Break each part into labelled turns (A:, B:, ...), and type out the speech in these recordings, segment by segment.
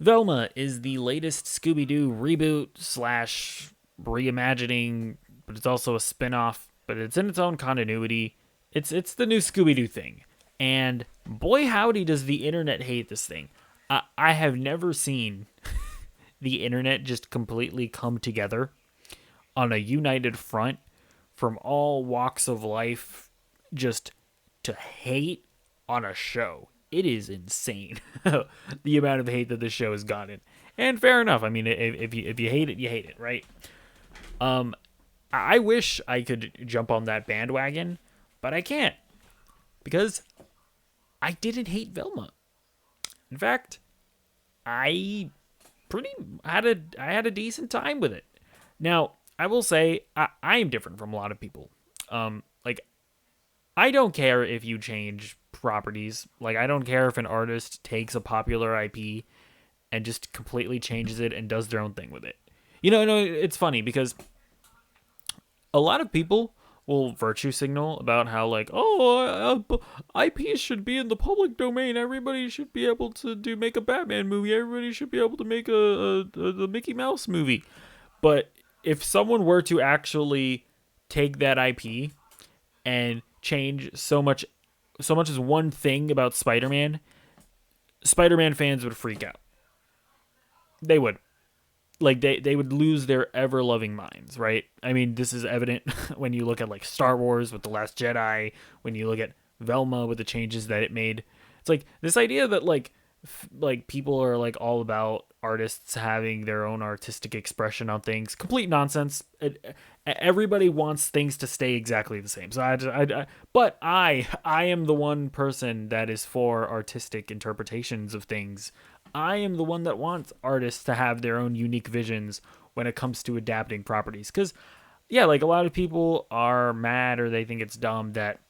A: Velma is the latest Scooby-Doo reboot slash reimagining, but it's also a spin-off, but it's in its own continuity. It's the new Scooby-Doo thing. And boy howdy does the internet hate this thing. I have never seen the internet just completely come together on a united front from all walks of life just to hate on a show. It is insane the amount of hate that this show has gotten. And fair enough. I mean, if you hate it, you hate it, right? I wish I could jump on that bandwagon, but I can't because I didn't hate Velma. In fact, I pretty I had a decent time with it. Now, I will say I am different from a lot of people. Like I don't care if you change properties. Like I don't care if an artist takes a popular IP and just completely changes it and does their own thing with it. No, it's funny because a lot of people will virtue signal about how like IPs should be in the public domain. Everybody should be able to do make a Batman movie. Everybody should be able to make a Mickey Mouse movie. But if someone were to actually take that IP and change so much as one thing about Spider-Man fans would freak out. They would. Like they would lose their ever loving minds, right? I mean, this is evident when you look at like Star Wars with The Last Jedi, when you look at Velma with the changes that it made. It's like this idea that like people are like all about artists having their own artistic expression on things. Complete nonsense. Everybody wants things to stay exactly the same. So but I am the one person that is for artistic interpretations of things. I am the one that wants artists to have their own unique visions when it comes to adapting properties. Because, yeah, like a lot of people are mad or they think it's dumb that,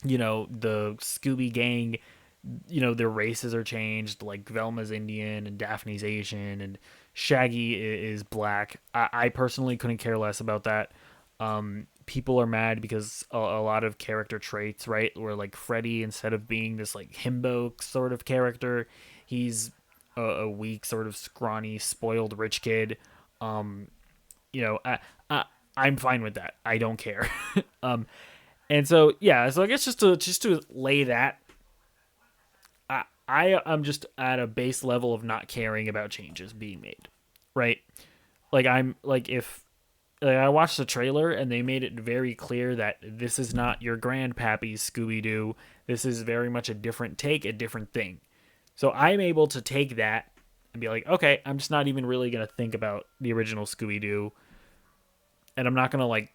A: the Scooby Gang, their races are changed. Like Velma's Indian and Daphne's Asian and Shaggy is black. I personally couldn't care less about that. People are mad because a lot of character traits, right, where like Freddy, instead of being this like himbo sort of character, he's a weak, sort of scrawny, spoiled rich kid. Um, you know, I, I I'm fine with that. I don't care. um, and so yeah, so I guess just to lay that, I'm just at a base level of not caring about changes being made, right? Like I'm like if like I watched the trailer and they made it very clear that this is not your grandpappy's Scooby Doo. This is very much a different take, a different thing. So I'm able to take that and be like, okay, I'm just not even really gonna think about the original Scooby Doo, and I'm not gonna like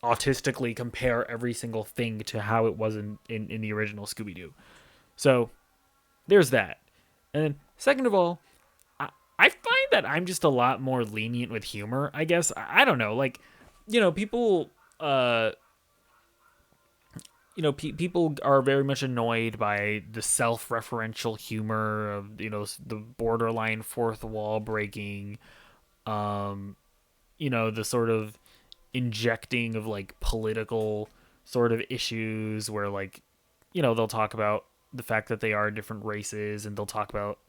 A: autistically compare every single thing to how it was in the original Scooby Doo. So there's that. And then second of all, I find that I'm just a lot more lenient with humor. I guess I don't know, like people. People are very much annoyed by the self-referential humor of the borderline fourth wall breaking, um, the sort of injecting of like political sort of issues where like they'll talk about the fact that they are different races, and they'll talk about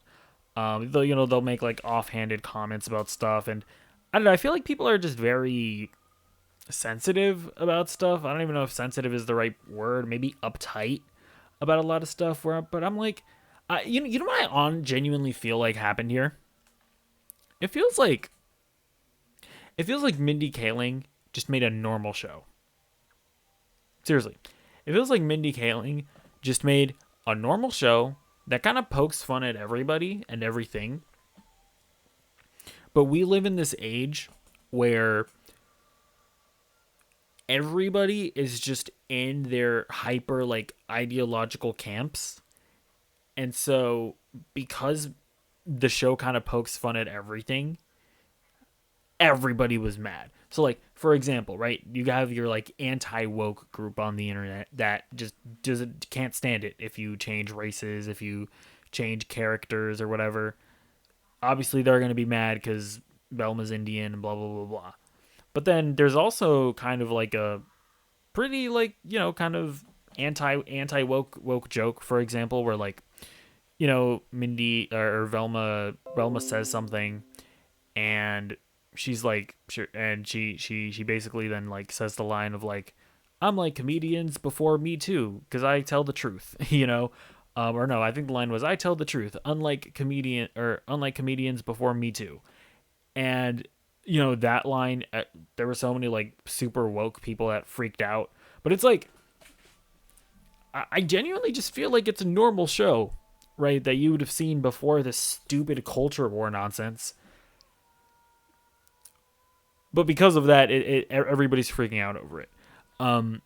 A: they'll make like offhanded comments about stuff. And I don't know, I feel like people are just very sensitive about stuff. I don't even know if sensitive is the right word. Maybe uptight about a lot of stuff. But I'm like, you know what I on genuinely feel like happened here? It feels like Mindy Kaling just made a normal show. Seriously, it feels like Mindy Kaling just made a normal show that kind of pokes fun at everybody and everything. But we live in this age where everybody is just in their hyper like ideological camps. And so because the show kind of pokes fun at everything, everybody was mad. So like for example, right, you have your like anti-woke group on the internet that just doesn't can't stand it if you change races, if you change characters or whatever. Obviously they're going to be mad cuz Velma's Indian and blah blah blah blah. But then there's also kind of like a pretty like, kind of anti woke joke, for example, where like, Mindy or Velma says something, and she's like, sure, and she basically then like says the line of like, I'm like comedians before me too, because I tell the truth, or no, I think the line was, I tell the truth, unlike comedians before me too, and that line, there were so many like super woke people that freaked out, but it's like, I genuinely just feel like it's a normal show, right? That you would have seen before this stupid culture war nonsense. But because of that, everybody's freaking out over it. Um,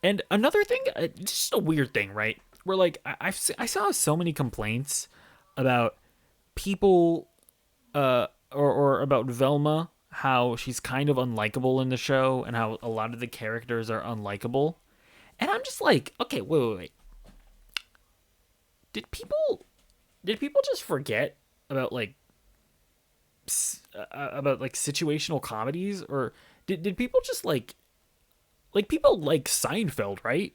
A: and another thing, just a weird thing, right? Where like I saw so many complaints about people, or about Velma, how she's kind of unlikable in the show, and how a lot of the characters are unlikable. And I'm just like, okay, wait. Did people just forget about like situational comedies, or did people just like people like Seinfeld, right?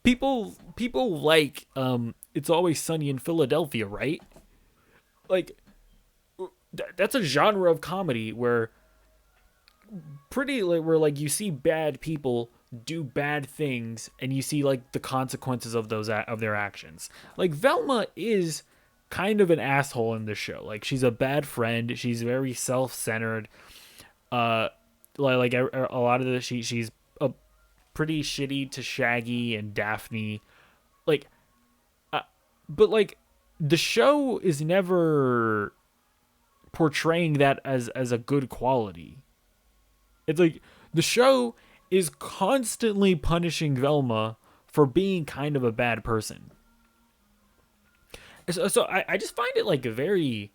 A: People like It's Always Sunny in Philadelphia, right? Like that's a genre of comedy where where like you see bad people do bad things, and you see like the consequences of of their actions. Like Velma is kind of an asshole in this show. Like she's a bad friend. She's very self-centered. Uh, like a lot of the she's a pretty shitty to Shaggy and Daphne. Like, uh, but like the show is never portraying that as a good quality. It's like the show is constantly punishing Velma for being kind of a bad person. So I just find it like a very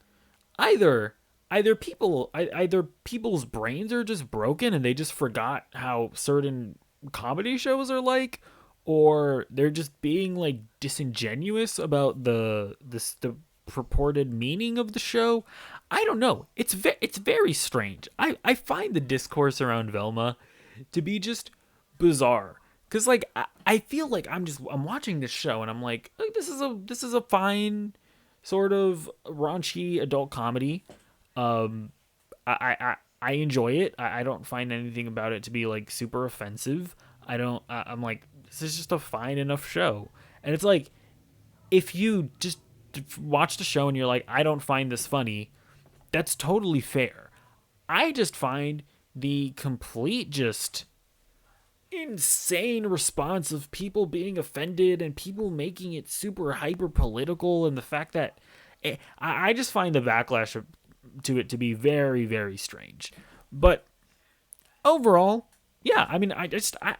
A: either either people's brains are just broken and they just forgot how certain comedy shows are like, or they're just being like disingenuous about the purported meaning of the show. I don't know. It's very strange. I find the discourse around Velma to be just bizarre. Cause like I feel like I'm watching this show and I'm like this is a fine sort of raunchy adult comedy. Um, I enjoy it. I don't find anything about it to be like super offensive. I'm like, this is just a fine enough show. And it's like, if you just watch the show and you're like, I don't find this funny, that's totally fair. I just find the complete just insane response of people being offended and people making it super hyper political, and the fact that I just find the backlash to it to be very, very strange. But overall, yeah, I mean, I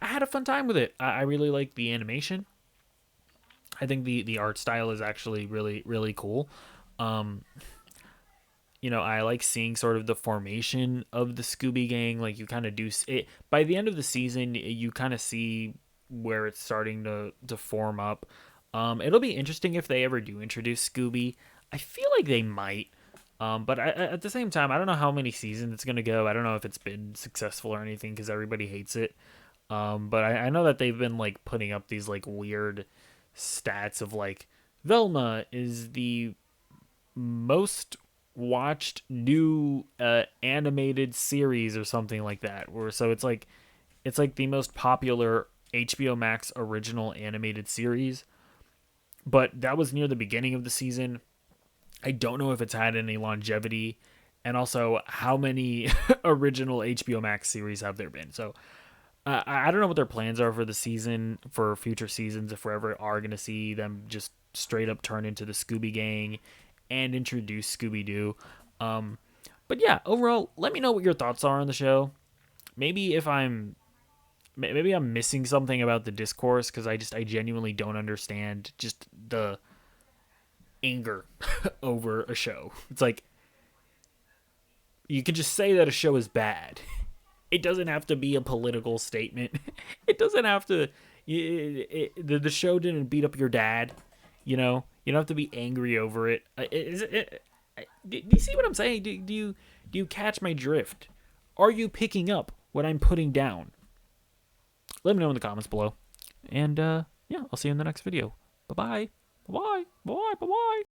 A: had a fun time with it. I really like the animation. I think the art style is actually really, really cool. Um, I like seeing sort of the formation of the Scooby Gang. Like you kind of do it by the end of the season. You kind of see where it's starting to form up. It'll be interesting if they ever do introduce Scooby. I feel like they might. But at the same time, I don't know how many seasons it's gonna go. I don't know if it's been successful or anything because everybody hates it. But I know that they've been like putting up these like weird stats of like Velma is the most watched new animated series or something like that. Where so it's like the most popular HBO Max original animated series. But that was near the beginning of the season. I don't know if it's had any longevity, and also how many original HBO Max series have there been. So I don't know what their plans are for the season, for future seasons, if we ever are going to see them just straight up turn into the Scooby Gang and introduce Scooby Doo. But yeah, overall, let me know what your thoughts are on the show. Maybe I'm missing something about the discourse because I genuinely don't understand just the anger over a show. It's like you can just say that a show is bad. It doesn't have to be a political statement. It doesn't have to. The show didn't beat up your dad. You don't have to be angry over it. Do you see what I'm saying? Do you catch my drift? Are you picking up what I'm putting down? Let me know in the comments below. And yeah, I'll see you in the next video. Bye bye. Bye bye. Bye bye. Bye bye.